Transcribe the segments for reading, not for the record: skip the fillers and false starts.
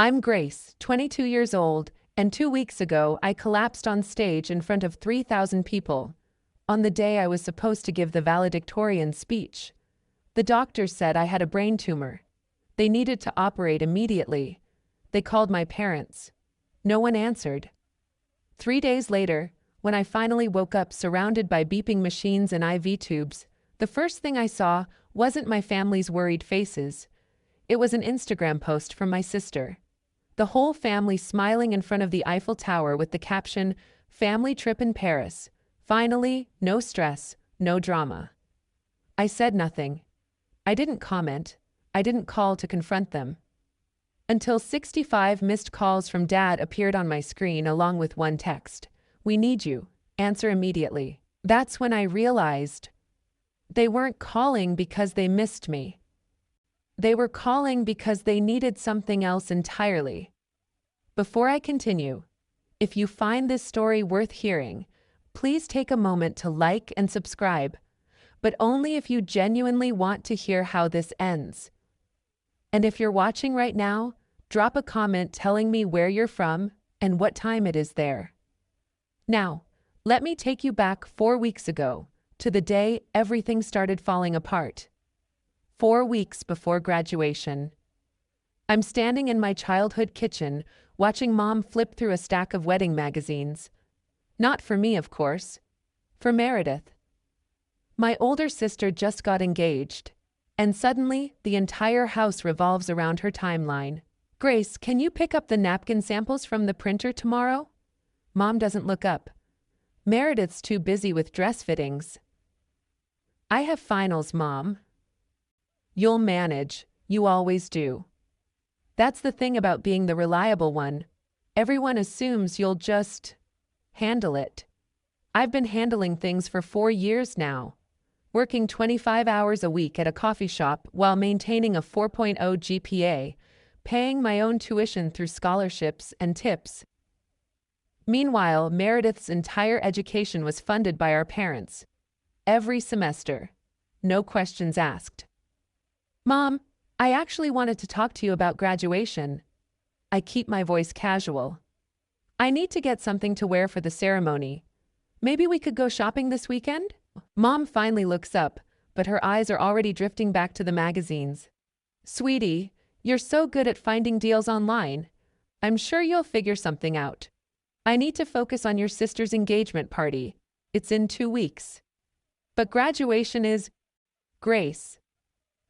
I'm Grace, 22 years old, and 2 weeks ago I collapsed on stage in front of 3,000 people. On the day I was supposed to give the valedictorian speech. The doctors said I had a brain tumor. They needed to operate immediately. They called my parents. No one answered. 3 days later, when I finally woke up surrounded by beeping machines and IV tubes, the first thing I saw wasn't my family's worried faces. It was an Instagram post from my sister. The whole family smiling in front of the Eiffel Tower with the caption, "Family trip in Paris. Finally, no stress, no drama." I said nothing. I didn't comment. I didn't call to confront them. Until 65 missed calls from Dad appeared on my screen along with one text. "We need you. Answer immediately." That's when I realized they weren't calling because they missed me. They were calling because they needed something else entirely. Before I continue, if you find this story worth hearing, please take a moment to like and subscribe, but only if you genuinely want to hear how this ends. And if you're watching right now, drop a comment telling me where you're from and what time it is there. Now, let me take you back 4 weeks ago, to the day everything started falling apart. 4 weeks before graduation. I'm standing in my childhood kitchen, watching Mom flip through a stack of wedding magazines. Not for me, of course. For Meredith. My older sister just got engaged, and suddenly the entire house revolves around her timeline. "Grace, can you pick up the napkin samples from the printer tomorrow?" Mom doesn't look up. Meredith's too busy with dress fittings. "I have finals, Mom." "You'll manage, you always do." That's the thing about being the reliable one. Everyone assumes you'll just handle it. I've been handling things for 4 years now, working 25 hours a week at a coffee shop while maintaining a 4.0 GPA, paying my own tuition through scholarships and tips. Meanwhile, Meredith's entire education was funded by our parents. Every semester. No questions asked. "Mom, I actually wanted to talk to you about graduation." I keep my voice casual. "I need to get something to wear for the ceremony. Maybe we could go shopping this weekend?" Mom finally looks up, but her eyes are already drifting back to the magazines. "Sweetie, you're so good at finding deals online. I'm sure you'll figure something out. I need to focus on your sister's engagement party. It's in 2 weeks. But graduation is..." "Grace."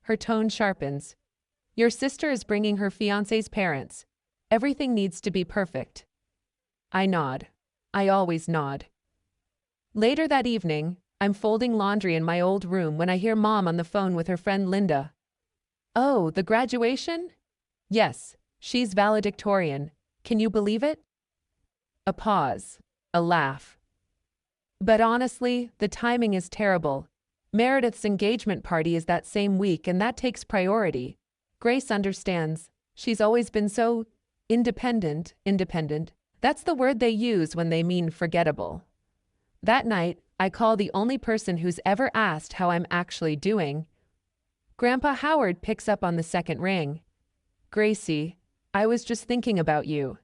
Her tone sharpens. "Your sister is bringing her fiancé's parents. Everything needs to be perfect." I nod. I always nod. Later that evening, I'm folding laundry in my old room when I hear Mom on the phone with her friend Linda. "Oh, the graduation?" "Yes, she's valedictorian. Can you believe it?" A pause. A laugh. "But honestly, the timing is terrible. Meredith's engagement party is that same week and that takes priority. Grace understands. She's always been so independent. That's the word they use when they mean forgettable." That night, I call the only person who's ever asked how I'm actually doing. Grandpa Howard picks up on the second ring. "Gracie, I was just thinking about you."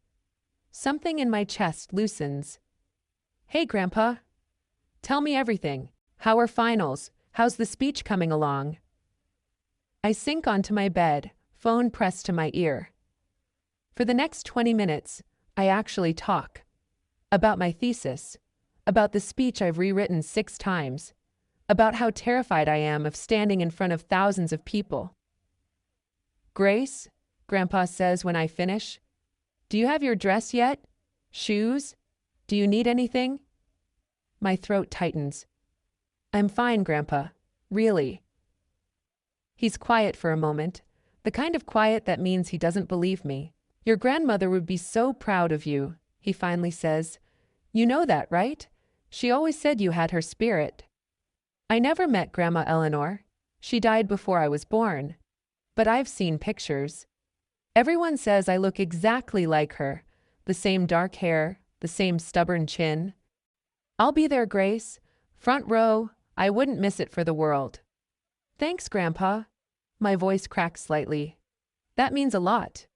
Something in my chest loosens. "Hey, Grandpa. Tell me everything. How are finals? How's the speech coming along?" I sink onto my bed, phone pressed to my ear. For the next 20 minutes, I actually talk. About my thesis. About the speech I've rewritten 6 times. About how terrified I am of standing in front of thousands of people. "Grace," Grandpa says when I finish, "do you have your dress yet? Shoes? Do you need anything?" My throat tightens. "I'm fine, Grandpa. Really." He's quiet for a moment, the kind of quiet that means he doesn't believe me. "Your grandmother would be so proud of you," he finally says. "You know that, right? She always said you had her spirit." I never met Grandma Eleanor. She died before I was born. But I've seen pictures. Everyone says I look exactly like her. The same dark hair, the same stubborn chin. "I'll be there, Grace. Front row. I wouldn't miss it for the world." "Thanks, Grandpa." My voice cracks slightly. "That means a lot."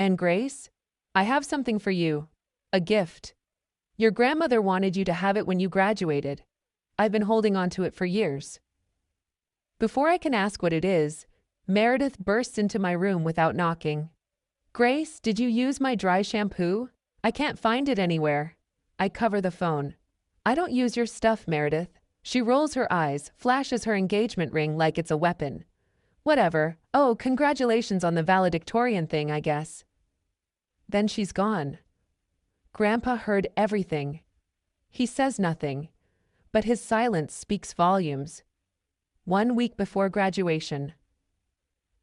And Grace? I have something for you. A gift. Your grandmother wanted you to have it when you graduated. I've been holding on to it for years. Before I can ask what it is, Meredith bursts into my room without knocking. Grace, did you use my dry shampoo? I can't find it anywhere. I cover the phone. I don't use your stuff, Meredith. She rolls her eyes, flashes her engagement ring like it's a weapon. Whatever. Oh, congratulations on the valedictorian thing, I guess. Then she's gone. Grandpa heard everything. He says nothing, but his silence speaks volumes. 1 week before graduation.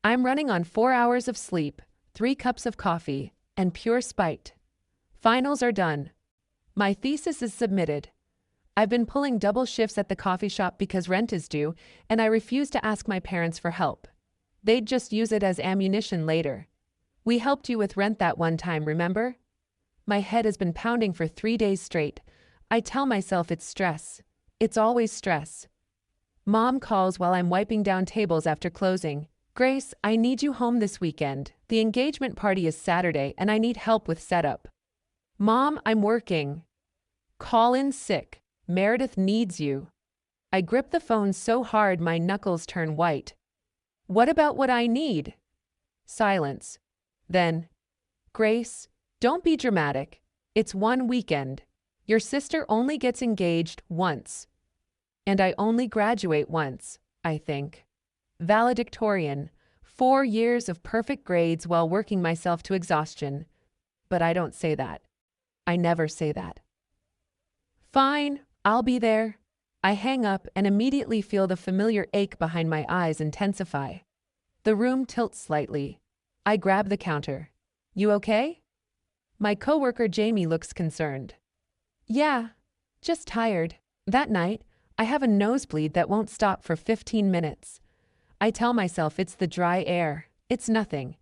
I'm running on 4 hours of sleep, 3 cups of coffee, and pure spite. Finals are done. My thesis is submitted. I've been pulling double shifts at the coffee shop because rent is due, and I refuse to ask my parents for help. They'd just use it as ammunition later. We helped you with rent that one time, remember? My head has been pounding for 3 days straight. I tell myself it's stress. It's always stress. Mom calls while I'm wiping down tables after closing. Grace, I need you home this weekend. The engagement party is Saturday and I need help with setup. Mom, I'm working. Call in sick. Meredith needs you. I grip the phone so hard my knuckles turn white. What about what I need? Silence. Then, Grace, don't be dramatic. It's one weekend. Your sister only gets engaged once. And I only graduate once, I think. Valedictorian, 4 years of perfect grades while working myself to exhaustion. But I don't say that. I never say that. Fine, I'll be there. I hang up and immediately feel the familiar ache behind my eyes intensify. The room tilts slightly. I grab the counter. You okay? My coworker Jamie looks concerned. Yeah, just tired. That night, I have a nosebleed that won't stop for 15 minutes. I tell myself it's the dry air. It's nothing.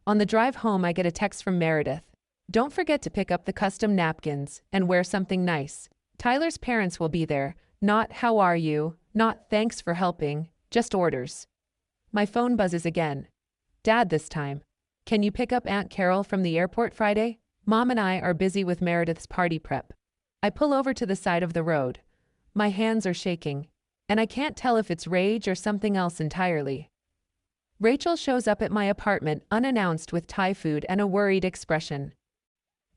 On the drive home, I get a text from Meredith. Don't forget to pick up the custom napkins and wear something nice. Tyler's parents will be there. Not how are you, not thanks for helping, just orders. My phone buzzes again. Dad this time. Can you pick up Aunt Carol from the airport Friday? Mom and I are busy with Meredith's party prep. I pull over to the side of the road. My hands are shaking, and I can't tell if it's rage or something else entirely. Rachel shows up at my apartment unannounced with Thai food and a worried expression.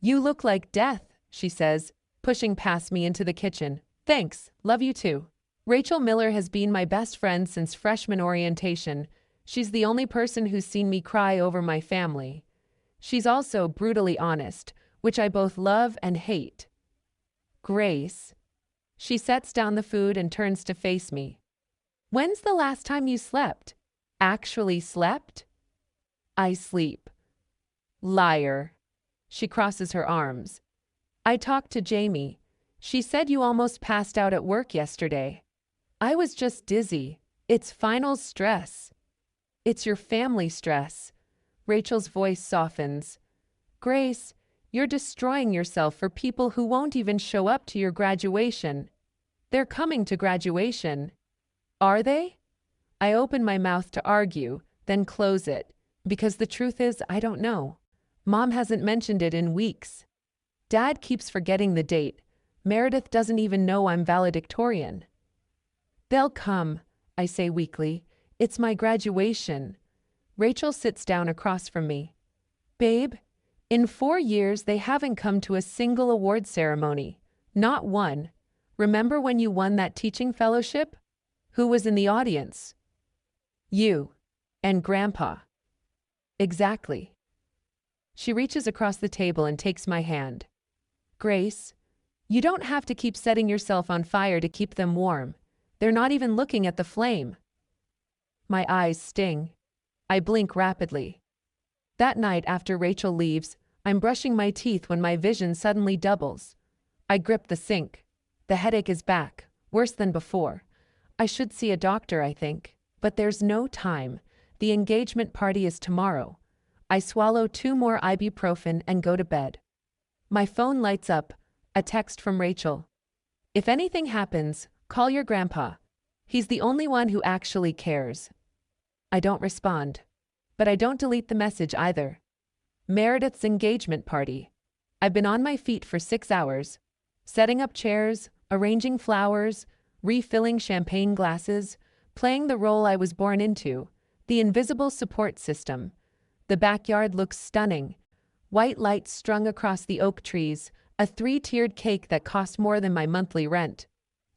You look like death, she says, pushing past me into the kitchen. Thanks, love you too. Rachel Miller has been my best friend since freshman orientation. She's the only person who's seen me cry over my family. She's also brutally honest, which I both love and hate. Grace. She sets down the food and turns to face me. When's the last time you slept? Actually slept? I sleep. Liar. She crosses her arms. I talked to Jamie. She said you almost passed out at work yesterday. I was just dizzy. It's finals stress. It's your family stress. Rachel's voice softens. Grace, you're destroying yourself for people who won't even show up to your graduation. They're coming to graduation. Are they? I open my mouth to argue, then close it, because the truth is I don't know. Mom hasn't mentioned it in weeks. Dad keeps forgetting the date. Meredith doesn't even know I'm valedictorian. They'll come, I say weakly. It's my graduation. Rachel sits down across from me. Babe, in 4 years they haven't come to a single award ceremony. Not one. Remember when you won that teaching fellowship? Who was in the audience? You. And Grandpa. Exactly. She reaches across the table and takes my hand. Grace, you don't have to keep setting yourself on fire to keep them warm. They're not even looking at the flame. My eyes sting. I blink rapidly. That night after Rachel leaves, I'm brushing my teeth when my vision suddenly doubles. I grip the sink. The headache is back, worse than before. I should see a doctor, I think, but there's no time. The engagement party is tomorrow. I swallow 2 more ibuprofen and go to bed. My phone lights up, a text from Rachel. If anything happens, call your grandpa. He's the only one who actually cares. I don't respond. But I don't delete the message either. Meredith's engagement party. I've been on my feet for 6 hours, setting up chairs, arranging flowers, refilling champagne glasses, playing the role I was born into, the invisible support system. The backyard looks stunning. White lights strung across the oak trees, a 3-tiered cake that cost more than my monthly rent.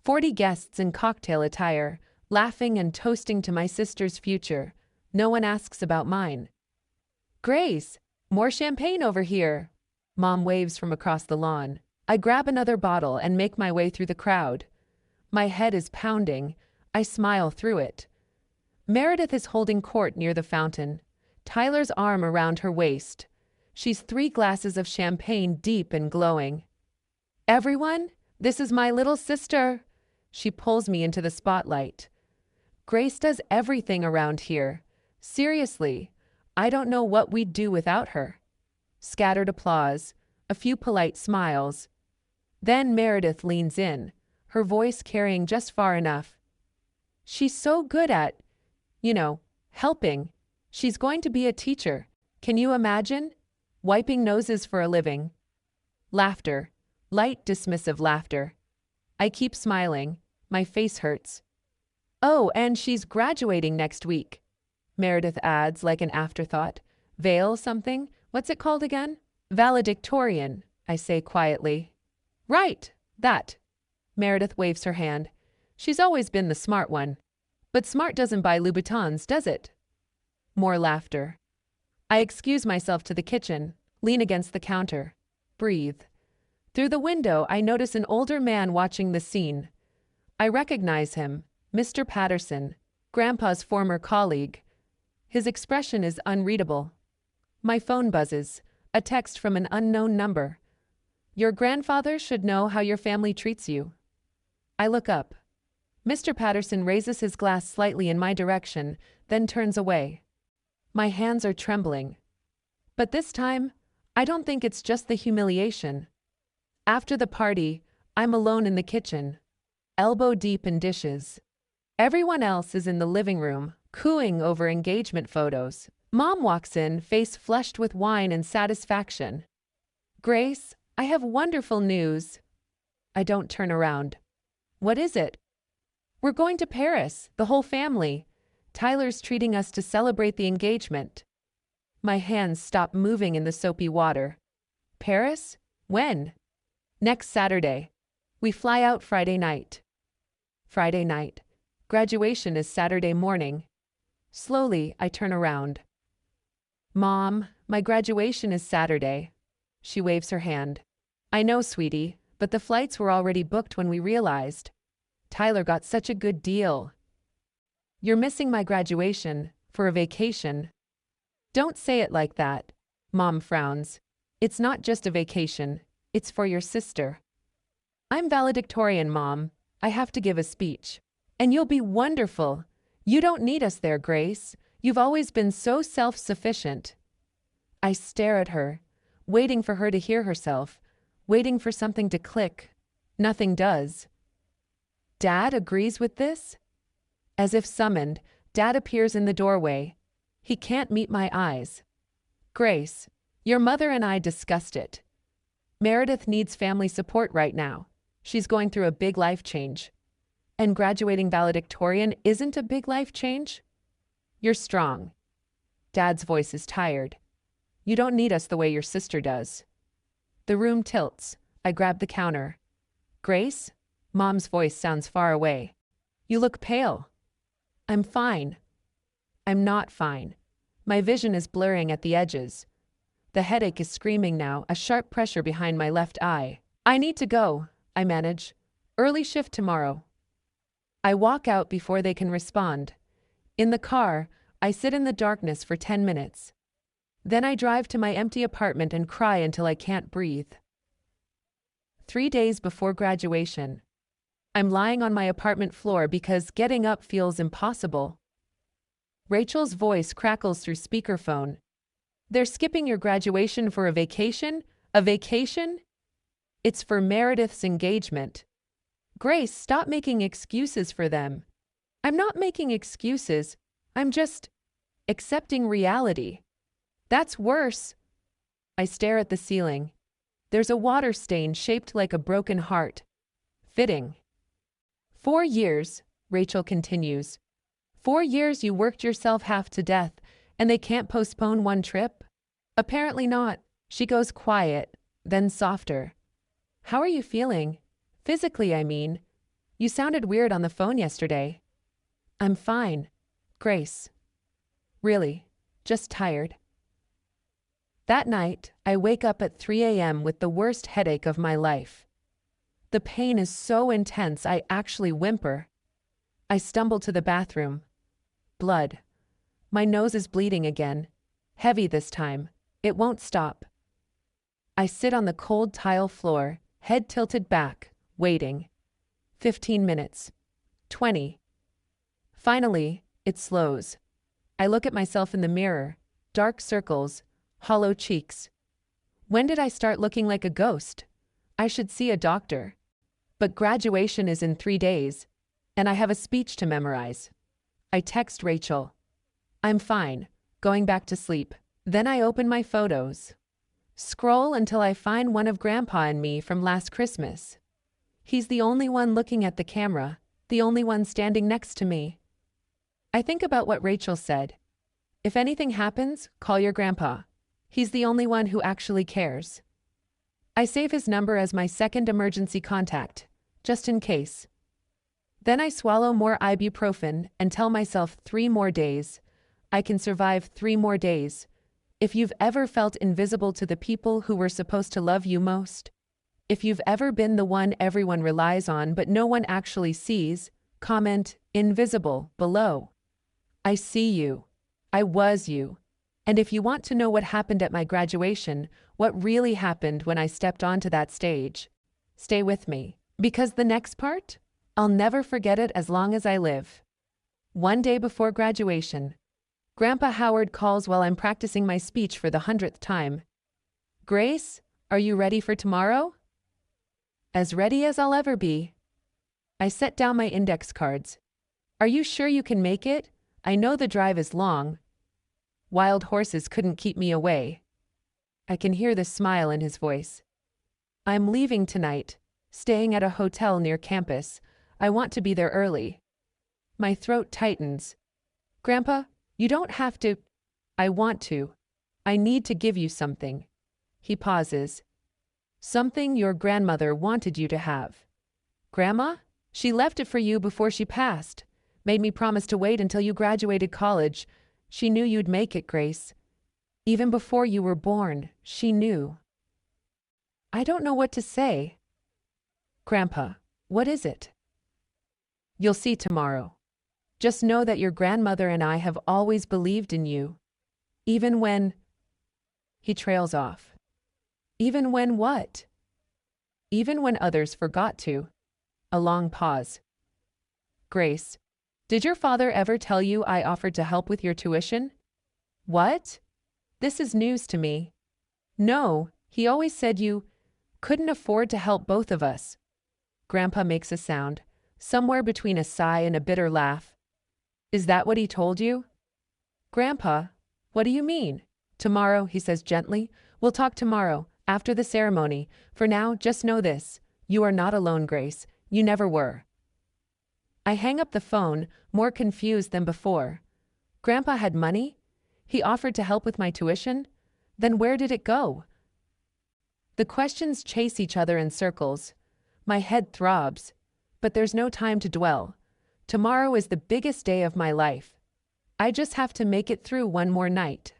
40 guests in cocktail attire, laughing and toasting to my sister's future. No one asks about mine. Grace, more champagne over here. Mom waves from across the lawn. I grab another bottle and make my way through the crowd. My head is pounding. I smile through it. Meredith is holding court near the fountain, Tyler's arm around her waist. She's 3 glasses of champagne deep and glowing. Everyone, this is my little sister. She pulls me into the spotlight. Grace does everything around here. Seriously, I don't know what we'd do without her. Scattered applause, a few polite smiles. Then Meredith leans in, her voice carrying just far enough. She's so good at, helping. She's going to be a teacher. Can you imagine? Wiping noses for a living. Laughter. Light, dismissive laughter. I keep smiling. My face hurts. Oh, and she's graduating next week. Meredith adds like an afterthought. Veil something? What's it called again? Valedictorian, I say quietly. Right, that. Meredith waves her hand. She's always been the smart one. But smart doesn't buy Louboutins, does it? More laughter. I excuse myself to the kitchen, lean against the counter, breathe. Through the window, I notice an older man watching the scene. I recognize him, Mr. Patterson, Grandpa's former colleague. His expression is unreadable. My phone buzzes, a text from an unknown number. Your grandfather should know how your family treats you. I look up. Mr. Patterson raises his glass slightly in my direction, then turns away. My hands are trembling. But this time, I don't think it's just the humiliation. After the party, I'm alone in the kitchen, elbow deep in dishes. Everyone else is in the living room, cooing over engagement photos. Mom walks in, face flushed with wine and satisfaction. Grace, I have wonderful news. I don't turn around. What is it? We're going to Paris, the whole family. Tyler's treating us to celebrate the engagement. My hands stop moving in the soapy water. Paris? When? Next Saturday. We fly out Friday night. Friday night. Graduation is Saturday morning. Slowly, I turn around. Mom, my graduation is Saturday. She waves her hand. I know, sweetie, but the flights were already booked when we realized. Tyler got such a good deal. You're missing my graduation for a vacation. Don't say it like that. Mom frowns. It's not just a vacation. It's for your sister. I'm valedictorian, Mom. I have to give a speech. And you'll be wonderful. You don't need us there, Grace. You've always been so self-sufficient. I stare at her, waiting for her to hear herself, waiting for something to click. Nothing does. Dad agrees with this? As if summoned, Dad appears in the doorway. He can't meet my eyes. Grace, your mother and I discussed it. Meredith needs family support right now. She's going through a big life change. And graduating valedictorian isn't a big life change? You're strong. Dad's voice is tired. You don't need us the way your sister does. The room tilts. I grab the counter. Grace? Mom's voice sounds far away. You look pale. I'm fine. I'm not fine. My vision is blurring at the edges. The headache is screaming now, a sharp pressure behind my left eye. I need to go, I manage. Early shift tomorrow. I walk out before they can respond. In the car, I sit in the darkness for 10 minutes. Then I drive to my empty apartment and cry until I can't breathe. 3 days before graduation. I'm lying on my apartment floor because getting up feels impossible. Rachel's voice crackles through speakerphone. They're skipping your graduation for a vacation? A vacation? It's for Meredith's engagement. Grace, stop making excuses for them. I'm not making excuses. I'm just accepting reality. That's worse. I stare at the ceiling. There's a water stain shaped like a broken heart. Fitting. 4 years, Rachel continues. 4 years you worked yourself half to death, and they can't postpone one trip? Apparently not. She goes quiet, then softer. How are you feeling? Physically, I mean. You sounded weird on the phone yesterday. I'm fine, Grace. Really, just tired. That night, I wake up at 3 a.m. with the worst headache of my life. The pain is so intense I actually whimper. I stumble to the bathroom. Blood. My nose is bleeding again. Heavy this time. It won't stop. I sit on the cold tile floor, head tilted back, waiting. 15 minutes. 20. Finally, it slows. I look at myself in the mirror. Dark circles, hollow cheeks. When did I start looking like a ghost? I should see a doctor. But graduation is in 3 days, and I have a speech to memorize. I text Rachel. I'm fine, going back to sleep. Then I open my photos. Scroll until I find one of Grandpa and me from last Christmas. He's the only one looking at the camera, the only one standing next to me. I think about what Rachel said. If anything happens, call your grandpa. He's the only one who actually cares. I save his number as my second emergency contact, just in case. Then I swallow more ibuprofen and tell myself 3 more days. I can survive 3 more days. If you've ever felt invisible to the people who were supposed to love you most, if you've ever been the one everyone relies on but no one actually sees, comment invisible below. I see you. I was you. And if you want to know what happened at my graduation, what really happened when I stepped onto that stage, stay with me. Because the next part? I'll never forget it as long as I live. One day before graduation, Grandpa Howard calls while I'm practicing my speech for the 100th time. Grace, are you ready for tomorrow? As ready as I'll ever be. I set down my index cards. Are you sure you can make it? I know the drive is long. Wild horses couldn't keep me away. I can hear the smile in his voice. I'm leaving tonight, staying at a hotel near campus. I want to be there early. My throat tightens. Grandpa, you don't have to. I want to. I need to give you something. He pauses. Something your grandmother wanted you to have. Grandma? She left it for you before she passed. Made me promise to wait until you graduated college. She knew you'd make it, Grace. Even before you were born, she knew. I don't know what to say. Grandpa, what is it? You'll see tomorrow. Just know that your grandmother and I have always believed in you. Even when... He trails off. Even when what? Even when others forgot to. A long pause. Grace, did your father ever tell you I offered to help with your tuition? What? This is news to me. No, he always said you couldn't afford to help both of us. Grandpa makes a sound, somewhere between a sigh and a bitter laugh. Is that what he told you? Grandpa, what do you mean? Tomorrow, he says gently. We'll talk tomorrow, after the ceremony. For now, just know this. You are not alone, Grace. You never were. I hang up the phone, more confused than before. Grandpa had money? He offered to help with my tuition? Then where did it go? The questions chase each other in circles. My head throbs. But there's no time to dwell. Tomorrow is the biggest day of my life. I just have to make it through one more night.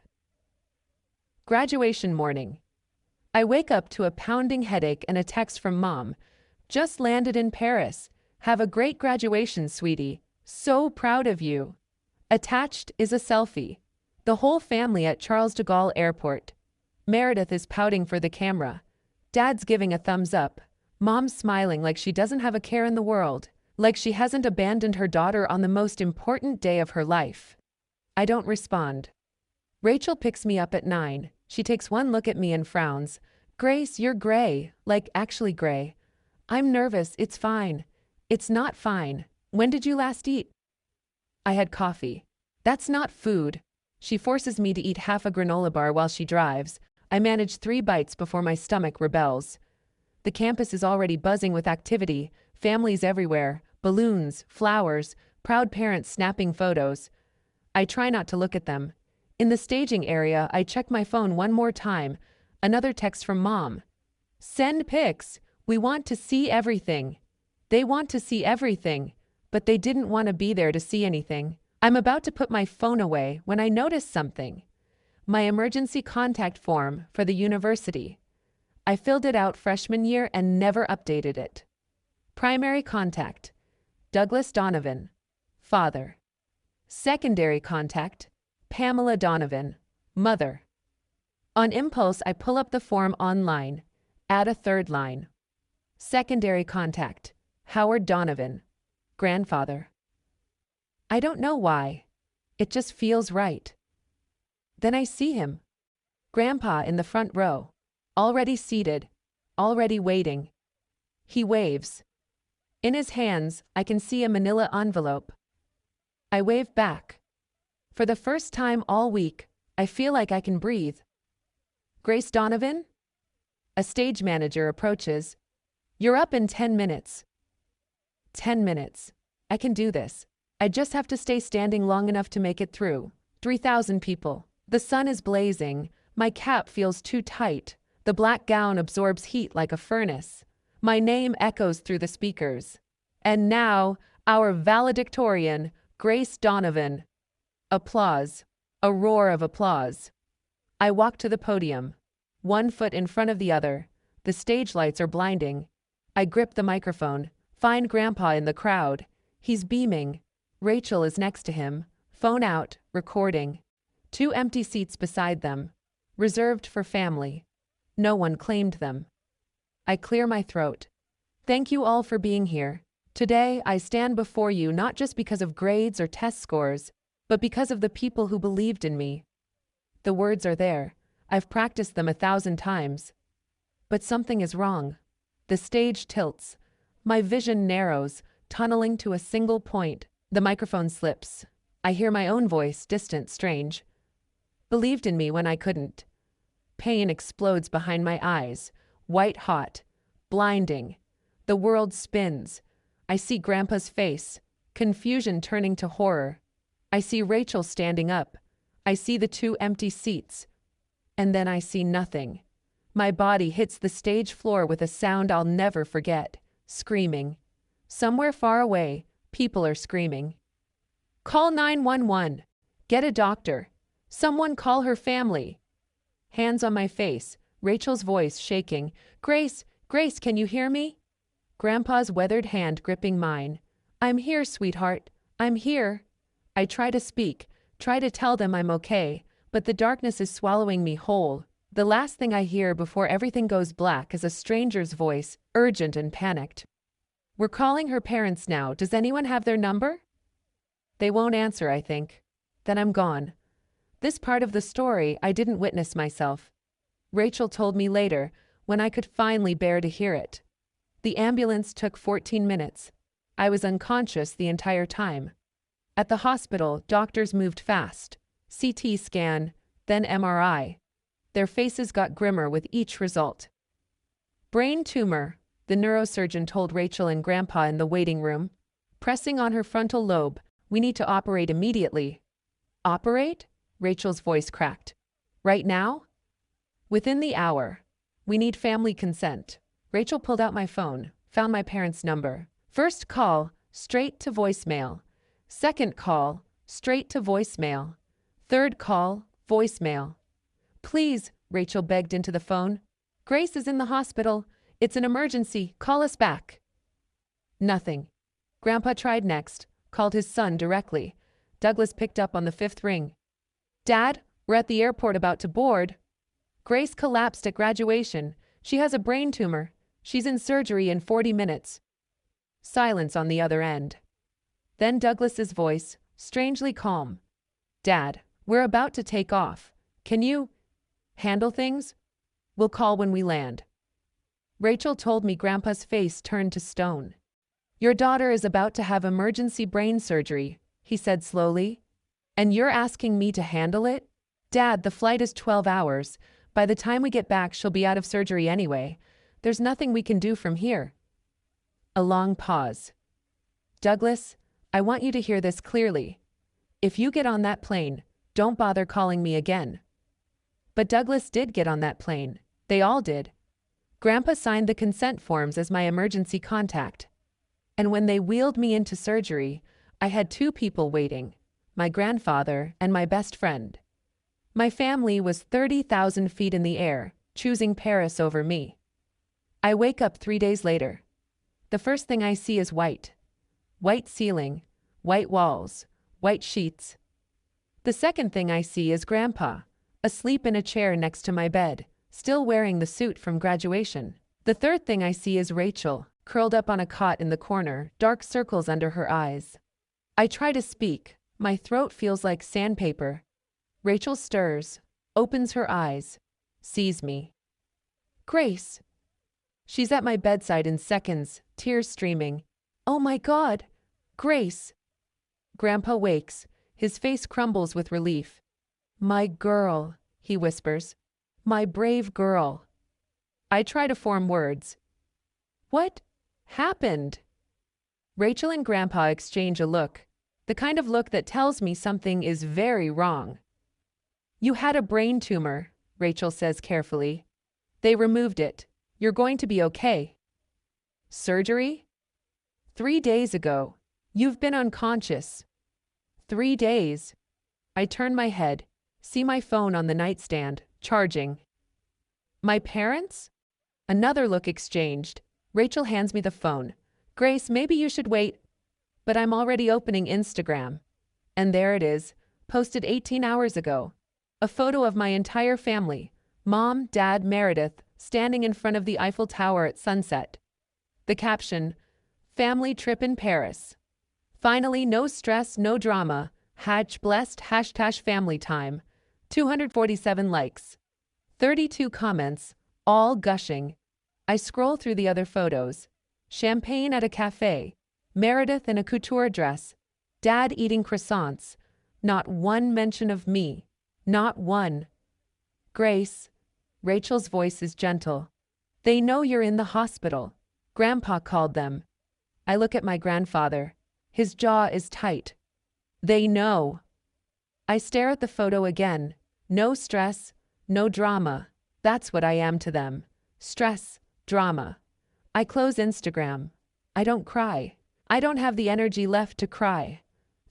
Graduation morning. I wake up to a pounding headache and a text from Mom. Just landed in Paris. Have a great graduation, sweetie. So proud of you. Attached is a selfie. The whole family at Charles de Gaulle Airport. Meredith is pouting for the camera. Dad's giving a thumbs up. Mom's smiling like she doesn't have a care in the world, like she hasn't abandoned her daughter on the most important day of her life. I don't respond. Rachel picks me up at 9. She takes one look at me and frowns. Grace, you're gray, like actually gray. I'm nervous, it's fine. It's not fine. When did you last eat? I had coffee. That's not food. She forces me to eat half a granola bar while she drives. I manage 3 bites before my stomach rebels. The campus is already buzzing with activity, families everywhere, balloons, flowers, proud parents snapping photos. I try not to look at them. In the staging area, I check my phone one more time. Another text from Mom. Send pics. We want to see everything. They want to see everything, but they didn't want to be there to see anything. I'm about to put my phone away when I notice something. My emergency contact form for the university. I filled it out freshman year and never updated it. Primary contact: Douglas Donovan, father. Secondary contact: Pamela Donovan, mother. On impulse, I pull up the form online, add a third line. Secondary contact: Howard Donovan, grandfather. I don't know why. It just feels right. Then I see him. Grandpa in the front row, already seated, already waiting. He waves. In his hands, I can see a manila envelope. I wave back. For the first time all week, I feel like I can breathe. Grace Donovan? A stage manager approaches. You're up in 10 minutes. 10 minutes. I can do this. I just have to stay standing long enough to make it through. 3,000 people. The sun is blazing. My cap feels too tight. The black gown absorbs heat like a furnace. My name echoes through the speakers. And now, our valedictorian, Grace Donovan. Applause. A roar of applause. I walk to the podium. 1 foot in front of the other. The stage lights are blinding. I grip the microphone. Find Grandpa in the crowd. He's beaming. Rachel is next to him. Phone out, recording. 2 empty seats beside them. Reserved for family. No one claimed them. I clear my throat. Thank you all for being here. Today, I stand before you not just because of grades or test scores, but because of the people who believed in me. The words are there. I've practiced them 1,000 times. But something is wrong. The stage tilts. My vision narrows, tunneling to a single point. The microphone slips. I hear my own voice, distant, strange. Believed in me when I couldn't. Pain explodes behind my eyes, white hot, blinding. The world spins. I see Grandpa's face, confusion turning to horror. I see Rachel standing up. I see the 2 empty seats. And then I see nothing. My body hits the stage floor with a sound I'll never forget, screaming. Somewhere far away, people are screaming. Call 911. Get a doctor. Someone call her family. Hands on my face, Rachel's voice shaking. Grace, Grace, can you hear me? Grandpa's weathered hand gripping mine. I'm here, sweetheart. I'm here. I try to speak, try to tell them I'm okay, but the darkness is swallowing me whole. The last thing I hear before everything goes black is a stranger's voice, urgent and panicked. We're calling her parents now. Does anyone have their number? They won't answer, I think. Then I'm gone. This part of the story I didn't witness myself. Rachel told me later, when I could finally bear to hear it. The ambulance took 14 minutes. I was unconscious the entire time. At the hospital, doctors moved fast. CT scan, then MRI. Their faces got grimmer with each result. Brain tumor, the neurosurgeon told Rachel and Grandpa in the waiting room. Pressing on her frontal lobe, we need to operate immediately. Operate? Rachel's voice cracked. Right now? Within the hour. We need family consent. Rachel pulled out my phone, found my parents' number. First call, straight to voicemail. Second call, straight to voicemail. Third call, voicemail. Please, Rachel begged into the phone. Grace is in the hospital. It's an emergency. Call us back. Nothing. Grandpa tried next, called his son directly. Douglas picked up on the 5th ring. Dad, we're at the airport about to board. Grace collapsed at graduation. She has a brain tumor. She's in surgery in 40 minutes. Silence on the other end. Then Douglas's voice, strangely calm. Dad, we're about to take off. Can you handle things? We'll call when we land. Rachel told me Grandpa's face turned to stone. Your daughter is about to have emergency brain surgery, he said slowly. And you're asking me to handle it? Dad, the flight is 12 hours. By the time we get back, she'll be out of surgery anyway. There's nothing we can do from here. A long pause. Douglas, I want you to hear this clearly. If you get on that plane, don't bother calling me again. But Douglas did get on that plane. They all did. Grandpa signed the consent forms as my emergency contact. And when they wheeled me into surgery, I had two people waiting, my grandfather and my best friend. My family was 30,000 feet in the air, choosing Paris over me. I wake up 3 days later. The first thing I see is white. White ceiling, white walls, white sheets. The second thing I see is Grandpa, asleep in a chair next to my bed, still wearing the suit from graduation. The third thing I see is Rachel, curled up on a cot in the corner, dark circles under her eyes. I try to speak. My throat feels like sandpaper. Rachel stirs, opens her eyes, sees me. Grace! She's at my bedside in seconds, tears streaming. Oh my God! Grace! Grandpa wakes, his face crumbles with relief. My girl, he whispers. My brave girl. I try to form words. What happened? Rachel and Grandpa exchange a look, the kind of look that tells me something is very wrong. You had a brain tumor, Rachel says carefully. They removed it. You're going to be okay. Surgery? 3 days ago. You've been unconscious. 3 days. I turn my head, see my phone on the nightstand, charging. My parents? Another look exchanged. Rachel hands me the phone. Grace, maybe you should wait. But I'm already opening Instagram. And there it is, posted 18 hours ago. A photo of my entire family, Mom, Dad, Meredith, standing in front of the Eiffel Tower at sunset. The caption, family trip in Paris. Finally, no stress, no drama. Blessed #family time. 247 likes. 32 comments, all gushing. I scroll through the other photos. Champagne at a cafe. Meredith in a couture dress. Dad eating croissants. Not one mention of me. Not one. Grace. Rachel's voice is gentle. They know you're in the hospital. Grandpa called them. I look at my grandfather. His jaw is tight. They know. I stare at the photo again. No stress, no drama. That's what I am to them. Stress, drama. I close Instagram. I don't cry. I don't have the energy left to cry.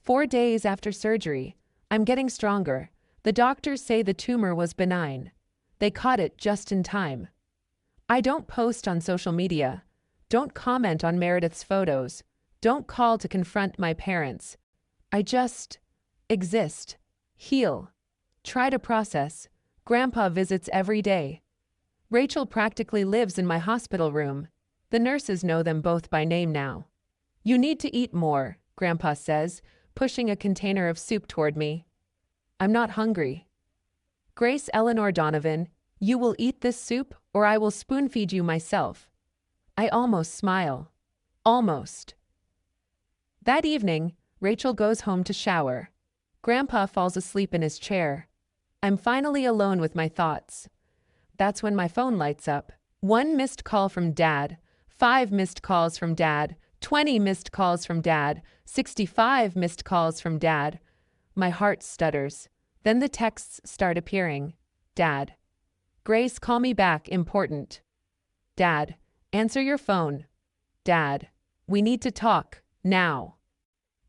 4 days after surgery, I'm getting stronger. The doctors say the tumor was benign. They caught it just in time. I don't post on social media. Don't comment on Meredith's photos. Don't call to confront my parents. I just exist, heal, try to process. Grandpa visits every day. Rachel practically lives in my hospital room. The nurses know them both by name now. You need to eat more, Grandpa says, pushing a container of soup toward me. I'm not hungry. Grace Eleanor Donovan, you will eat this soup or I will spoon feed you myself. I almost smile. Almost. That evening, Rachel goes home to shower. Grandpa falls asleep in his chair. I'm finally alone with my thoughts. That's when my phone lights up. 1 missed call from Dad, 5 missed calls from Dad, 20 missed calls from Dad, 65 missed calls from Dad. My heart stutters. Then the texts start appearing. Dad. Grace, call me back, important. Dad. Answer your phone. Dad. We need to talk, now.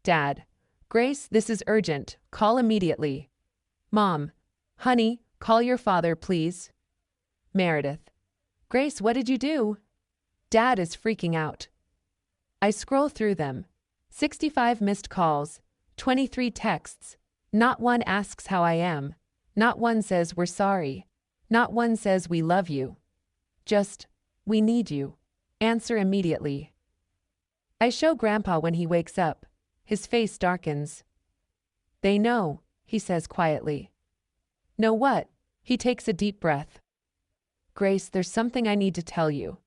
Dad. Grace, this is urgent. Call immediately. Mom. Honey, call your father, please. Meredith. Grace, what did you do? Dad is freaking out. I scroll through them. 65 missed calls, 23 texts. Not one asks how I am. Not one says we're sorry. Not one says we love you. Just, we need you. Answer immediately. I show Grandpa when he wakes up. His face darkens. They know, he says quietly. Know what? He takes a deep breath. Grace, there's something I need to tell you.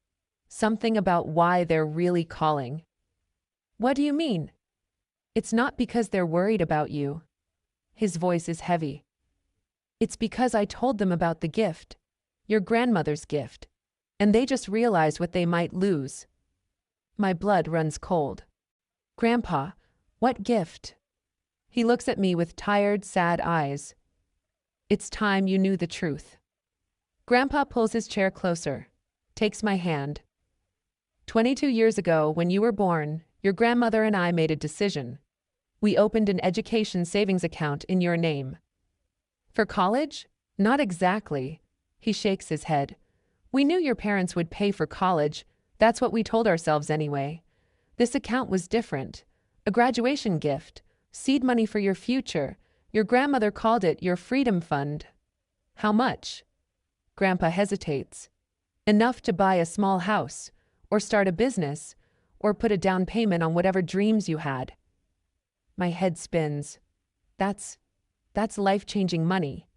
Something about why they're really calling. What do you mean? It's not because they're worried about you. His voice is heavy. It's because I told them about the gift. Your grandmother's gift. And they just realize what they might lose. My blood runs cold. Grandpa, what gift? He looks at me with tired, sad eyes. It's time you knew the truth. Grandpa pulls his chair closer, takes my hand. 22 years ago, when you were born, your grandmother and I made a decision. We opened an education savings account in your name. For college? Not exactly. He shakes his head. We knew your parents would pay for college. That's what we told ourselves anyway. This account was different. A graduation gift. Seed money for your future. Your grandmother called it your freedom fund. How much? Grandpa hesitates. Enough to buy a small house, or start a business, or put a down payment on whatever dreams you had. My head spins. That's life-changing money.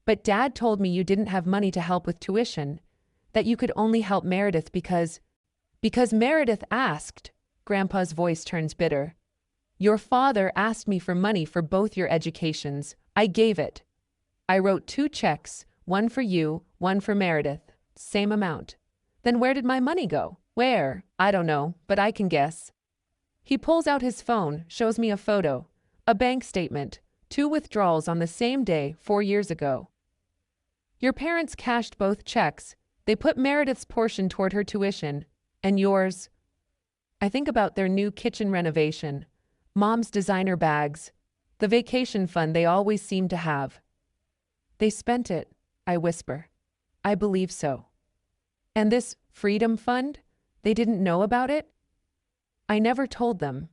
But Dad told me you didn't have money to help with tuition, that you could only help Meredith because Meredith asked. Grandpa's voice turns bitter. Your father asked me for money for both your educations. I gave it. I wrote 2 checks, one for you, one for Meredith. Same amount. Then where did my money go? Where? I don't know, but I can guess. He pulls out his phone, shows me a photo, a bank statement, 2 withdrawals on the same day 4 years ago. Your parents cashed both checks. They put Meredith's portion toward her tuition, and yours. I think about their new kitchen renovation, Mom's designer bags, the vacation fund they always seem to have. They spent it, I whisper. I believe so. And this freedom fund? They didn't know about it? I never told them.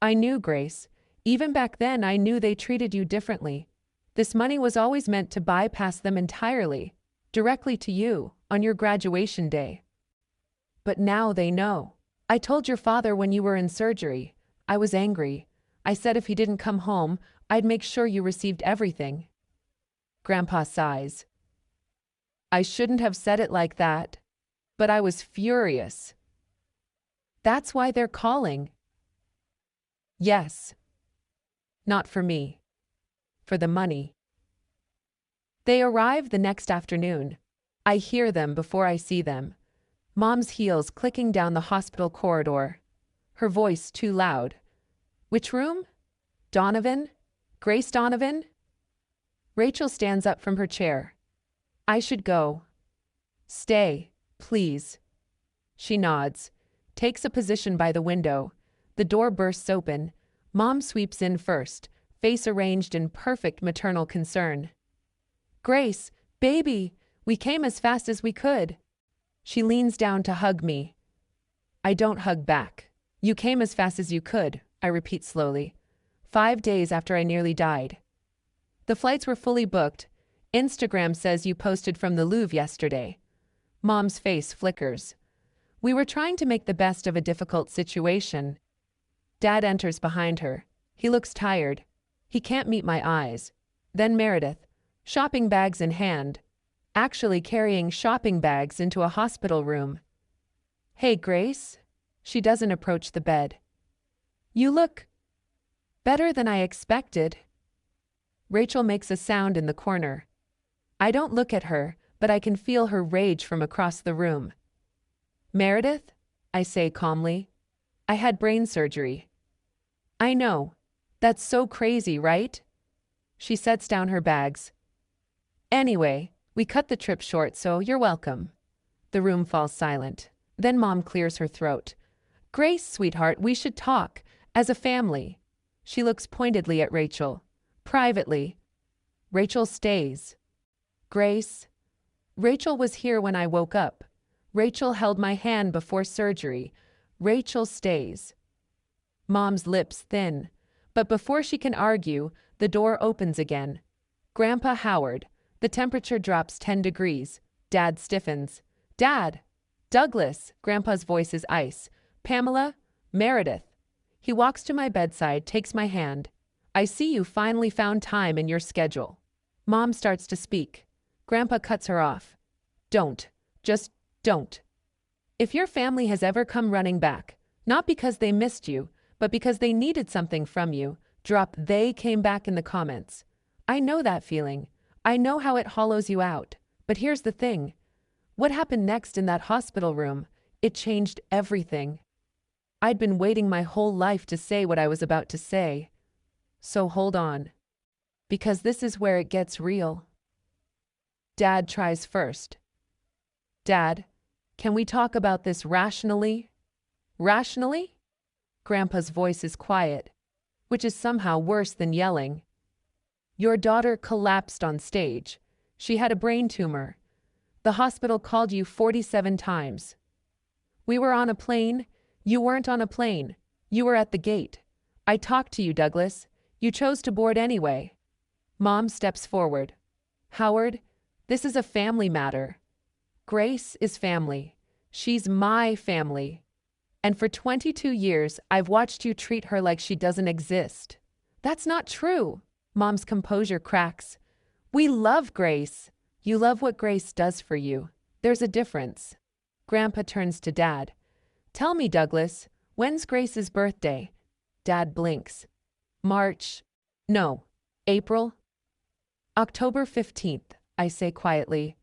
I knew, Grace. Even back then I knew they treated you differently. This money was always meant to bypass them entirely, directly to you, on your graduation day. But now they know. I told your father when you were in surgery. I was angry. I said if he didn't come home, I'd make sure you received everything. Grandpa sighs. I shouldn't have said it like that, but I was furious. That's why they're calling. Yes. Not for me. For the money. They arrive the next afternoon. I hear them before I see them. Mom's heels clicking down the hospital corridor. Her voice too loud. Which room? Donovan? Grace Donovan? Rachel stands up from her chair. I should go. Stay, please. She nods, takes a position by the window. The door bursts open. Mom sweeps in first, face arranged in perfect maternal concern. Grace, baby, we came as fast as we could. She leans down to hug me. I don't hug back. You came as fast as you could, I repeat slowly. 5 days after I nearly died. The flights were fully booked. Instagram says you posted from the Louvre yesterday. Mom's face flickers. We were trying to make the best of a difficult situation. Dad enters behind her. He looks tired. He can't meet my eyes. Then Meredith, shopping bags in hand, actually carrying shopping bags into a hospital room. Hey, Grace. She doesn't approach the bed. You look better than I expected. Rachel makes a sound in the corner. I don't look at her, but I can feel her rage from across the room. Meredith, I say calmly. I had brain surgery. I know. That's so crazy, right? She sets down her bags. Anyway, we cut the trip short, so you're welcome. The room falls silent. Then Mom clears her throat. Grace, sweetheart, we should talk, as a family. She looks pointedly at Rachel. Privately. Rachel stays. Grace. Rachel was here when I woke up. Rachel held my hand before surgery. Rachel stays. Mom's lips thin. But before she can argue, the door opens again. Grandpa Howard. The temperature drops 10 degrees. Dad stiffens. Dad! Douglas! Grandpa's voice is ice. Pamela? Meredith. He walks to my bedside, takes my hand. I see you finally found time in your schedule. Mom starts to speak. Grandpa cuts her off. Don't. Just don't. If your family has ever come running back, not because they missed you, but because they needed something from you, drop "they came back" in the comments. I know that feeling. I know how it hollows you out. But here's the thing. What happened next in that hospital room? It changed everything. I'd been waiting my whole life to say what I was about to say. So hold on. Because this is where it gets real. Dad tries first. Dad, can we talk about this rationally? Rationally? Grandpa's voice is quiet, which is somehow worse than yelling. Your daughter collapsed on stage. She had a brain tumor. The hospital called you 47 times. We were on a plane. You weren't on a plane. You were at the gate. I talked to you, Douglas. You chose to board anyway. Mom steps forward. Howard, this is a family matter. Grace is family. She's my family. And for 22 years, I've watched you treat her like she doesn't exist. That's not true. Mom's composure cracks. We love Grace. You love what Grace does for you. There's a difference. Grandpa turns to Dad. Tell me, Douglas, when's Grace's birthday? Dad blinks. March. No. April. October 15th, I say quietly.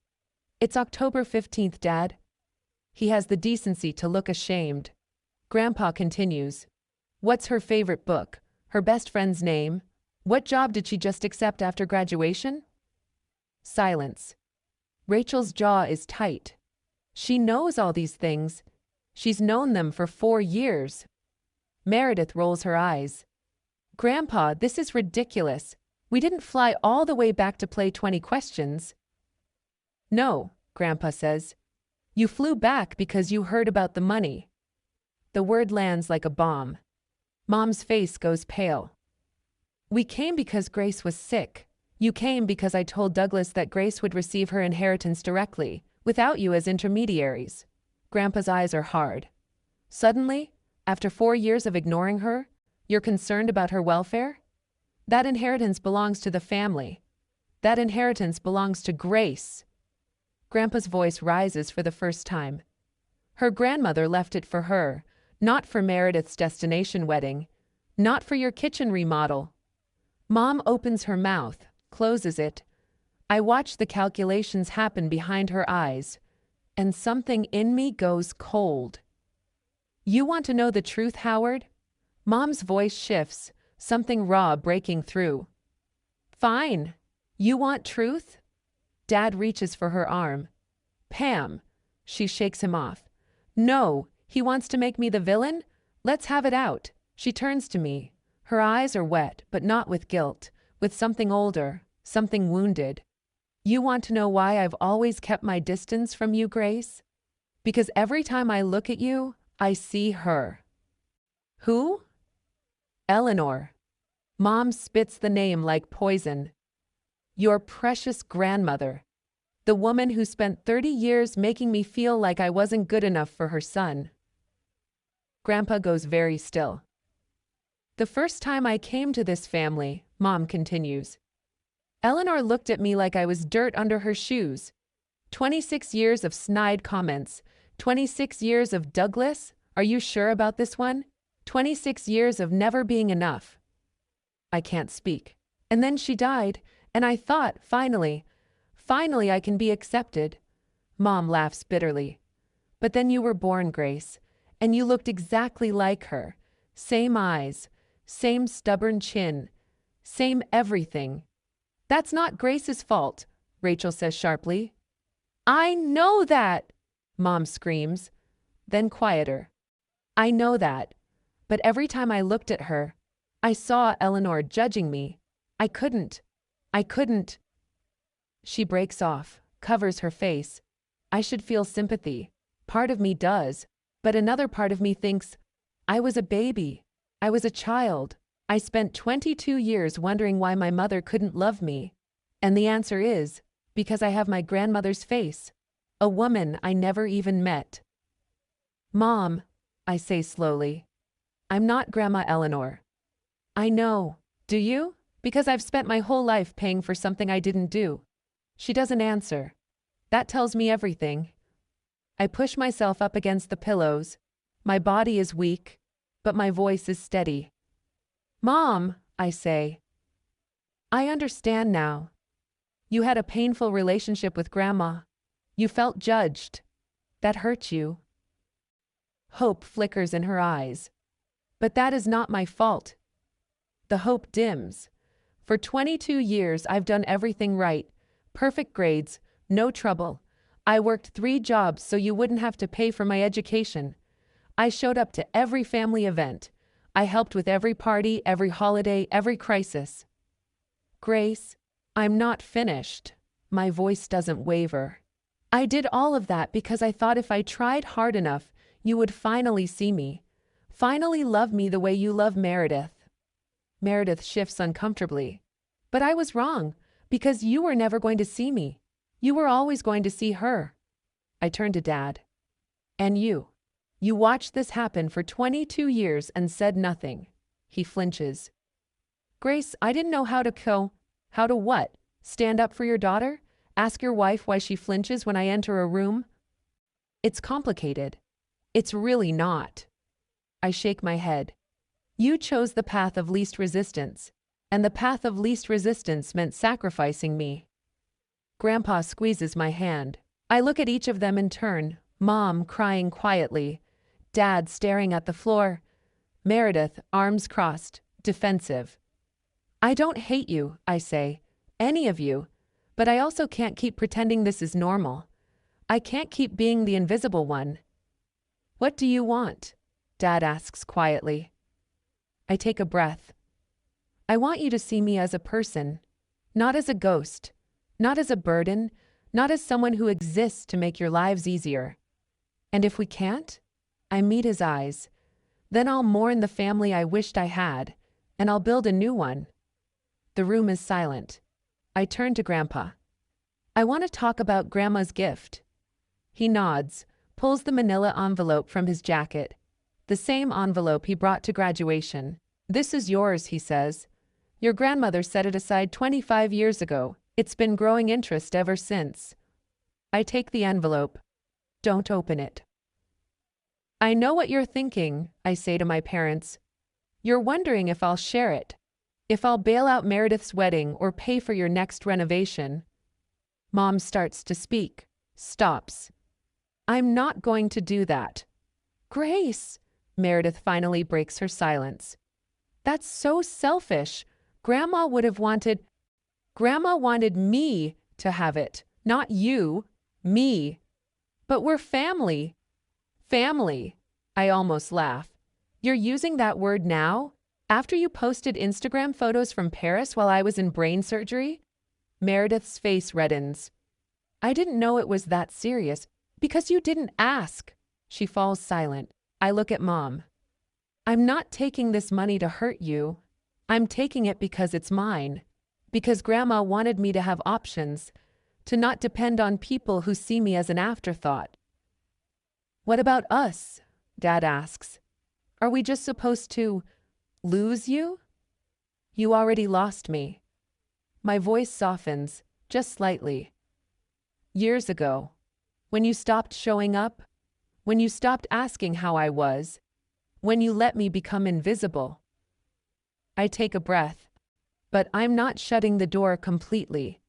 It's October 15th, Dad. He has the decency to look ashamed. Grandpa continues. What's her favorite book? Her best friend's name? What job did she just accept after graduation? Silence. Rachel's jaw is tight. She knows all these things. She's known them for 4 years. Meredith rolls her eyes. Grandpa, this is ridiculous. We didn't fly all the way back to play 20 questions. No, Grandpa says. You flew back because you heard about the money. The word lands like a bomb. Mom's face goes pale. We came because Grace was sick. You came because I told Douglas that Grace would receive her inheritance directly, without you as intermediaries. Grandpa's eyes are hard. Suddenly, after 4 years of ignoring her, you're concerned about her welfare? That inheritance belongs to the family. That inheritance belongs to Grace. Grandpa's voice rises for the first time. Her grandmother left it for her, not for Meredith's destination wedding, not for your kitchen remodel. Mom opens her mouth, closes it. I watch the calculations happen behind her eyes, and something in me goes cold. You want to know the truth, Howard? Mom's voice shifts, something raw breaking through. Fine. You want truth? Dad reaches for her arm. Pam. She shakes him off. No, he wants to make me the villain? Let's have it out. She turns to me. Her eyes are wet, but not with guilt, with something older, something wounded. You want to know why I've always kept my distance from you, Grace? Because every time I look at you, I see her. Who? Eleanor. Mom spits the name like poison. Your precious grandmother. The woman who spent 30 years making me feel like I wasn't good enough for her son. Grandpa goes very still. The first time I came to this family, Mom continues, Eleanor looked at me like I was dirt under her shoes. 26 years of snide comments. 26 years of Douglas, are you sure about this one? 26 years of never being enough. I can't speak. And then she died, and I thought, finally I can be accepted. Mom laughs bitterly. But then you were born, Grace, and you looked exactly like her. Same eyes, same stubborn chin, same everything. That's not Grace's fault, Rachel says sharply. I know that, Mom screams, then quieter. I know that, but every time I looked at her, I saw Eleanor judging me. I couldn't. She breaks off, covers her face. I should feel sympathy. Part of me does, but another part of me thinks, I was a baby. I was a child. I spent 22 years wondering why my mother couldn't love me. And the answer is, because I have my grandmother's face. A woman I never even met. Mom, I say slowly, I'm not Grandma Eleanor. I know. Do you? Because I've spent my whole life paying for something I didn't do. She doesn't answer. That tells me everything. I push myself up against the pillows. My body is weak, but my voice is steady. Mom, I say. I understand now. You had a painful relationship with Grandma. You felt judged. That hurt you. Hope flickers in her eyes. But that is not my fault. The hope dims. For 22 years I've done everything right. Perfect grades, no trouble. I worked 3 jobs so you wouldn't have to pay for my education. I showed up to every family event. I helped with every party, every holiday, every crisis. Grace, I'm not finished. My voice doesn't waver. I did all of that because I thought if I tried hard enough, you would finally see me. Finally love me the way you love Meredith. Meredith shifts uncomfortably. But I was wrong, because you were never going to see me. You were always going to see her. I turn to Dad. And you. You watched this happen for 22 years and said nothing. He flinches. Grace, I didn't know how to How to what? Stand up for your daughter? Ask your wife why she flinches when I enter a room? It's complicated. It's really not. I shake my head. You chose the path of least resistance, and the path of least resistance meant sacrificing me. Grandpa squeezes my hand. I look at each of them in turn, Mom crying quietly, Dad staring at the floor, Meredith, arms crossed, defensive. I don't hate you, I say, any of you, but I also can't keep pretending this is normal. I can't keep being the invisible one. What do you want? Dad asks quietly. I take a breath. I want you to see me as a person, not as a ghost, not as a burden, not as someone who exists to make your lives easier. And if we can't, I meet his eyes. Then I'll mourn the family I wished I had, and I'll build a new one. The room is silent. I turn to Grandpa. I want to talk about Grandma's gift. He nods, pulls the manila envelope from his jacket, the same envelope he brought to graduation. This is yours, he says. Your grandmother set it aside 25 years ago. It's been growing interest ever since. I take the envelope. Don't open it. I know what you're thinking, I say to my parents. You're wondering if I'll share it, if I'll bail out Meredith's wedding or pay for your next renovation. Mom starts to speak, stops. I'm not going to do that. Grace, Meredith finally breaks her silence. That's so selfish. Grandma wanted me to have it, not you, me. But we're family. Family. I almost laugh. You're using that word now? After you posted Instagram photos from Paris while I was in brain surgery? Meredith's face reddens. I didn't know it was that serious, because you didn't ask. She falls silent. I look at Mom. I'm not taking this money to hurt you. I'm taking it because it's mine. Because Grandma wanted me to have options, to not depend on people who see me as an afterthought. What about us? Dad asks. Are we just supposed to lose you? You already lost me. My voice softens, just slightly. Years ago, when you stopped showing up, when you stopped asking how I was, when you let me become invisible. I take a breath, but I'm not shutting the door completely.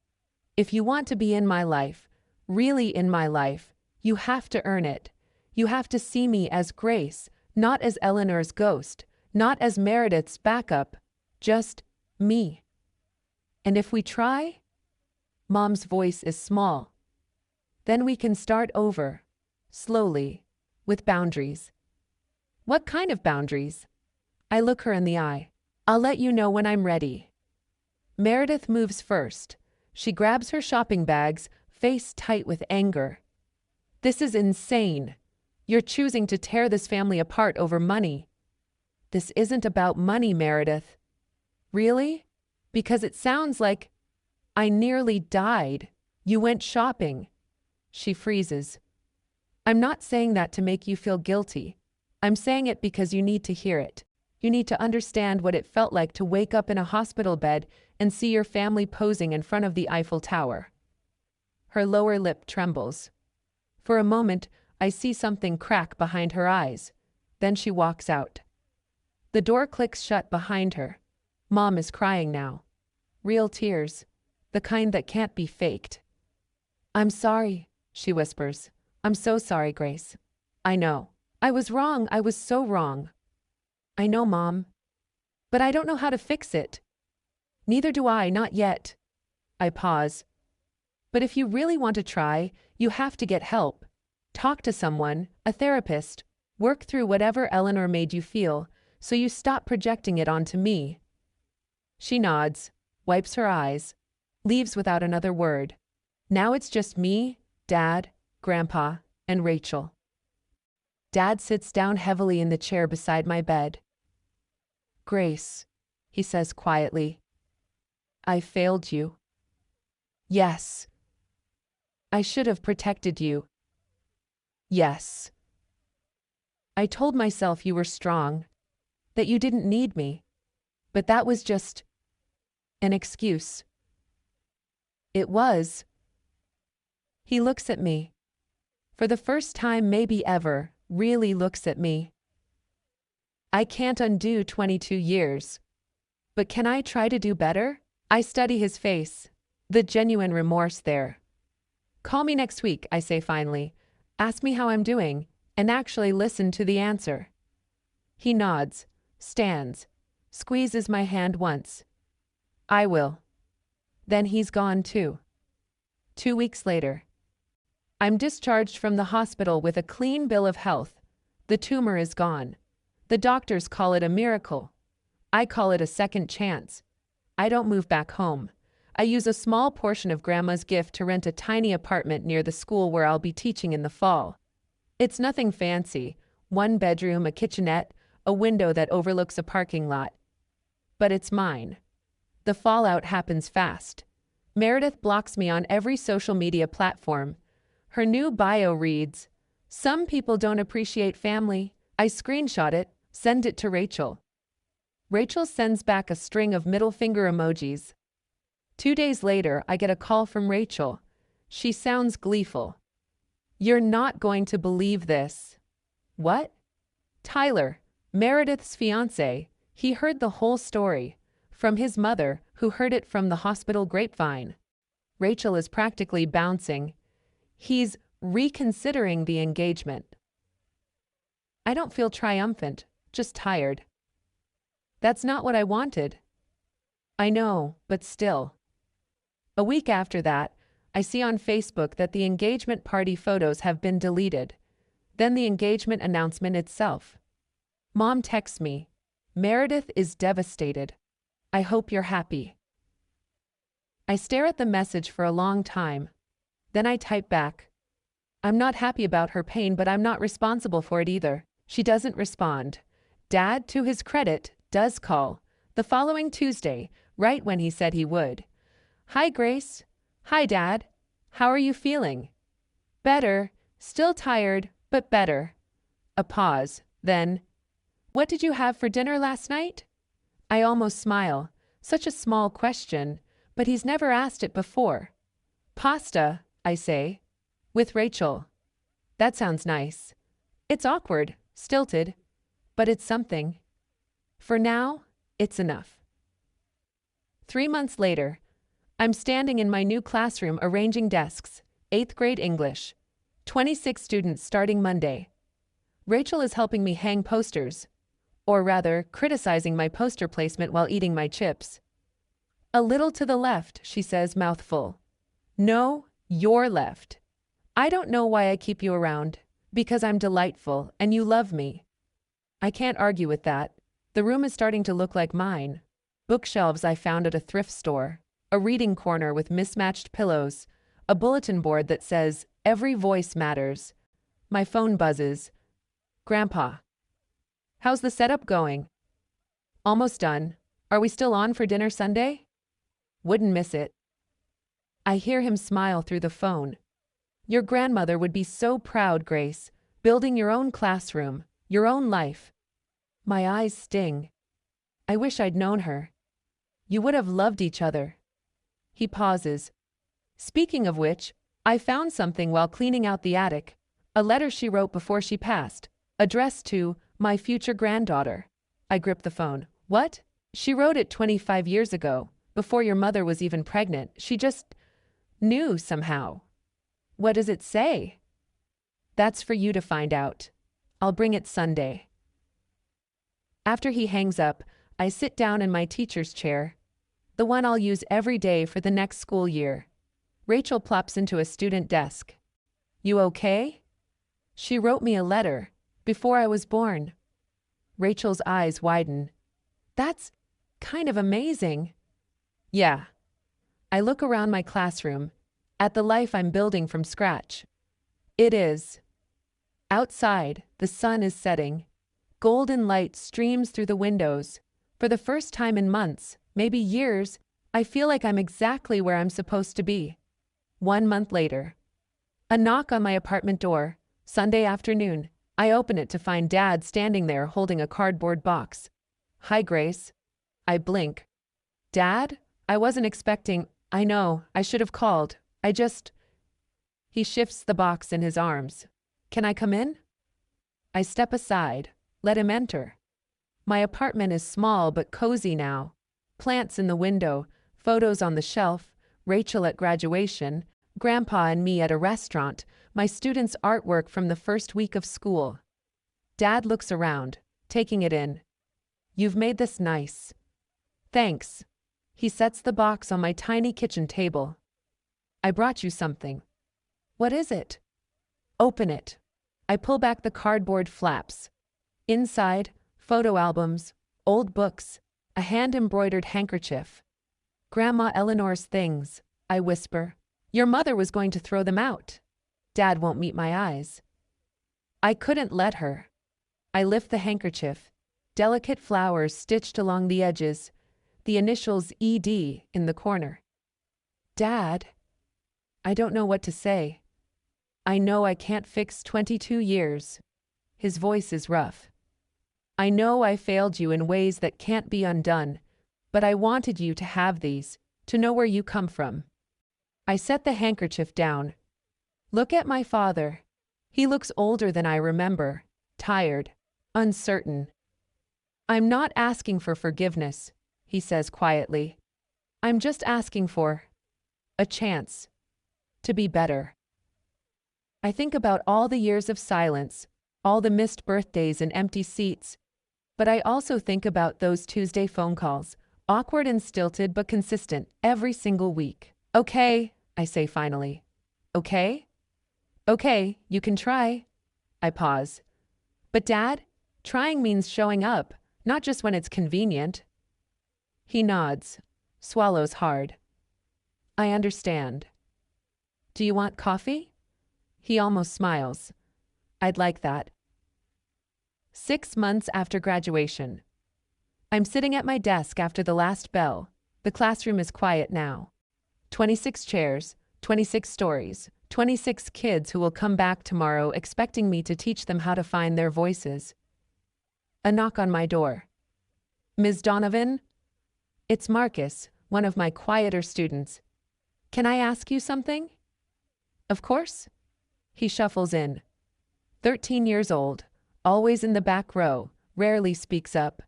If you want to be in my life, really in my life, you have to earn it. You have to see me as Grace, not as Eleanor's ghost, not as Meredith's backup, just me. And if we try, Mom's voice is small, then we can start over, slowly, with boundaries. What kind of boundaries? I look her in the eye. I'll let you know when I'm ready. Meredith moves first. She grabs her shopping bags, face tight with anger. This is insane. You're choosing to tear this family apart over money. This isn't about money, Meredith. Really? Because it sounds like I nearly died. You went shopping. She freezes. I'm not saying that to make you feel guilty. I'm saying it because you need to hear it. You need to understand what it felt like to wake up in a hospital bed and see your family posing in front of the Eiffel Tower. Her lower lip trembles. For a moment, I see something crack behind her eyes. Then she walks out. The door clicks shut behind her. Mom is crying now. Real tears. the kind that can't be faked. "I'm sorry," she whispers. "I'm so sorry, Grace. I know. I was wrong. I was so wrong." "I know, Mom. But I don't know how to fix it." "Neither do I, not yet." I pause. "But if you really want to try, you have to get help. Talk to someone, a therapist. Work through whatever Eleanor made you feel, so you stop projecting it onto me." She nods, wipes her eyes, leaves without another word. Now it's just me, Dad, Grandpa, and Rachel. Dad sits down heavily in the chair beside my bed. "Grace," he says quietly, "I failed you." "Yes." "I should have protected you." "Yes." "I told myself you were strong, that you didn't need me. But that was just an excuse." "It was." He looks at me. For the first time maybe ever, really looks at me. I can't undo 22 years. But can I try to do better? I study his face, the genuine remorse there. "Call me next week," I say finally. "Ask me how I'm doing, and actually listen to the answer." He nods, stands, squeezes my hand once. "I will." Then he's gone too. 2 weeks later. I'm discharged from the hospital with a clean bill of health. The tumor is gone. The doctors call it a miracle. I call it a second chance. I don't move back home. I use a small portion of Grandma's gift to rent a tiny apartment near the school where I'll be teaching in the fall. It's nothing fancy, 1 bedroom, a kitchenette, a window that overlooks a parking lot. But it's mine. The fallout happens fast. Meredith blocks me on every social media platform. Her new bio reads, "Some people don't appreciate family." I screenshot it, send it to Rachel. Rachel sends back a string of middle finger emojis. 2 days later, I get a call from Rachel. She sounds gleeful. "You're not going to believe this." "What?" "Tyler, Meredith's fiancé, he heard the whole story. From his mother, who heard it from the hospital grapevine." Rachel is practically bouncing. "He's reconsidering the engagement." I don't feel triumphant, just tired. That's not what I wanted. I know, but still. A week after that, I see on Facebook that the engagement party photos have been deleted. Then the engagement announcement itself. Mom texts me, "Meredith is devastated. I hope you're happy." I stare at the message for a long time. Then I type back, "I'm not happy about her pain, but I'm not responsible for it either." She doesn't respond. Dad, to his credit, does call. The following Tuesday, right when he said he would. "Hi, Grace." "Hi, Dad. How are you feeling?" "Better. Still tired, but better." A pause. Then, "What did you have for dinner last night?" I almost smile. Such a small question, but he's never asked it before. "Pasta," I say. "With Rachel." That sounds nice. It's awkward, stilted, but it's something. For now, it's enough. 3 months later, I'm standing in my new classroom arranging desks, 8th grade English. 26 students starting Monday. Rachel is helping me hang posters, or rather, criticizing my poster placement while eating my chips. "A little to the left," she says, mouthful. "No, your left. I don't know why I keep you around, because I'm delightful and you love me." I can't argue with that. The room is starting to look like mine. Bookshelves I found at a thrift store, a reading corner with mismatched pillows, a bulletin board that says, "Every voice matters." My phone buzzes. "Grandpa." "How's the setup going?" "Almost done. Are we still on for dinner Sunday?" "Wouldn't miss it." I hear him smile through the phone. "Your grandmother would be so proud, Grace, building your own classroom, your own life." My eyes sting. I wish I'd known her. "You would have loved each other." He pauses. "Speaking of which, I found something while cleaning out the attic, a letter she wrote before she passed, addressed to my future granddaughter." I grip the phone. "What?" "She wrote it 25 years ago, before your mother was even pregnant. She just knew somehow. What does it say? That's for you to find out. I'll bring it Sunday. After he hangs up, I sit down in my teacher's chair, the one I'll use every day for the next school year. Rachel plops into a student desk. You okay? She wrote me a letter before I was born. Rachel's eyes widen. That's kind of amazing. Yeah. I look around my classroom, at the life I'm building from scratch. It is. Outside, the sun is setting. Golden light streams through the windows. For the first time in months, maybe years, I feel like I'm exactly where I'm supposed to be. 1 month later. A knock on my apartment door. Sunday afternoon. I open it to find Dad standing there holding a cardboard box. Hi, Grace. I blink. Dad? I wasn't expecting. I know, I should have called. He shifts the box in his arms. Can I come in? I step aside, let him enter. My apartment is small but cozy now. Plants in the window, photos on the shelf, Rachel at graduation, Grandpa and me at a restaurant, my students' artwork from the first week of school. Dad looks around, taking it in. You've made this nice. Thanks. He sets the box on my tiny kitchen table. I brought you something. What is it? Open it. I pull back the cardboard flaps. Inside, photo albums, old books, a hand-embroidered handkerchief. Grandma Eleanor's things, I whisper. Your mother was going to throw them out. Dad won't meet my eyes. I couldn't let her. I lift the handkerchief. Delicate flowers stitched along the edges, the initials ED in the corner. Dad, I don't know what to say. I know I can't fix 22 years. His voice is rough. I know I failed you in ways that can't be undone, but I wanted you to have these, to know where you come from. I set the handkerchief down. Look at my father. He looks older than I remember, tired, uncertain. I'm not asking for forgiveness, he says quietly. I'm just asking for a chance to be better. I think about all the years of silence, all the missed birthdays and empty seats, but I also think about those Tuesday phone calls, awkward and stilted but consistent, every single week. Okay, I say finally. Okay? Okay, you can try. I pause. But Dad, trying means showing up, not just when it's convenient. He nods, swallows hard. I understand. Do you want coffee? He almost smiles. I'd like that. 6 months after graduation. I'm sitting at my desk after the last bell. The classroom is quiet now. 26 chairs, 26 stories, 26 kids who will come back tomorrow expecting me to teach them how to find their voices. A knock on my door. Ms. Donovan? It's Marcus, one of my quieter students. Can I ask you something? Of course. He shuffles in. 13 years old, always in the back row, rarely speaks up.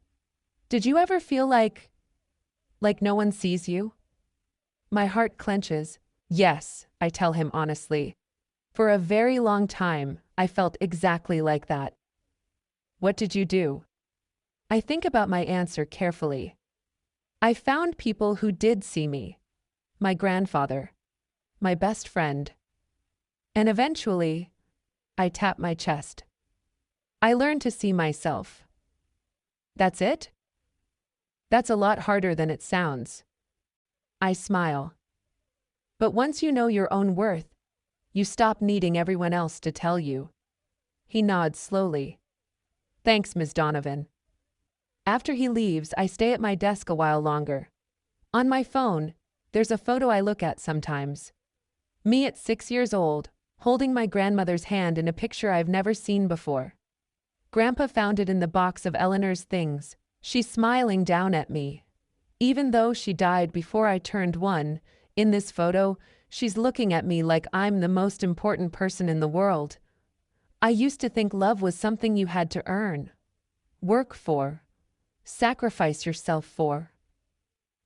Did you ever feel like no one sees you? My heart clenches. Yes, I tell him honestly. For a very long time, I felt exactly like that. What did you do? I think about my answer carefully. I found people who did see me. My grandfather. My best friend. And eventually, I tap my chest. I learned to see myself. That's it? That's a lot harder than it sounds. I smile. But once you know your own worth, you stop needing everyone else to tell you. He nods slowly. Thanks, Ms. Donovan. After he leaves, I stay at my desk a while longer. On my phone, there's a photo I look at sometimes. Me at 6 years old, holding my grandmother's hand in a picture I've never seen before. Grandpa found it in the box of Eleanor's things. She's smiling down at me. Even though she died before I turned 1, in this photo, she's looking at me like I'm the most important person in the world. I used to think love was something you had to earn, work for, sacrifice yourself for.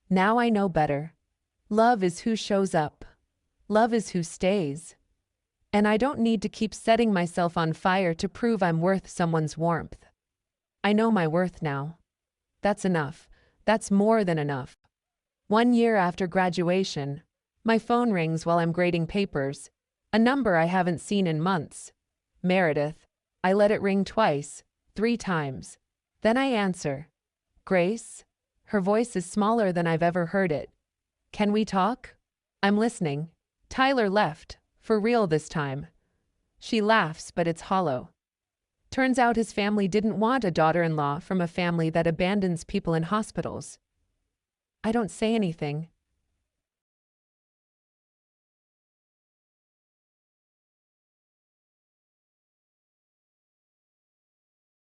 Now I know better. Love is who shows up. Love is who stays. And I don't need to keep setting myself on fire to prove I'm worth someone's warmth. I know my worth now. That's enough. That's more than enough. 1 year after graduation, my phone rings while I'm grading papers, a number I haven't seen in months. Meredith. I let it ring twice, 3 times. Then I answer. Grace? Her voice is smaller than I've ever heard it. Can we talk? I'm listening. Tyler left, for real this time. She laughs, but it's hollow. Turns out his family didn't want a daughter-in-law from a family that abandons people in hospitals. I don't say anything,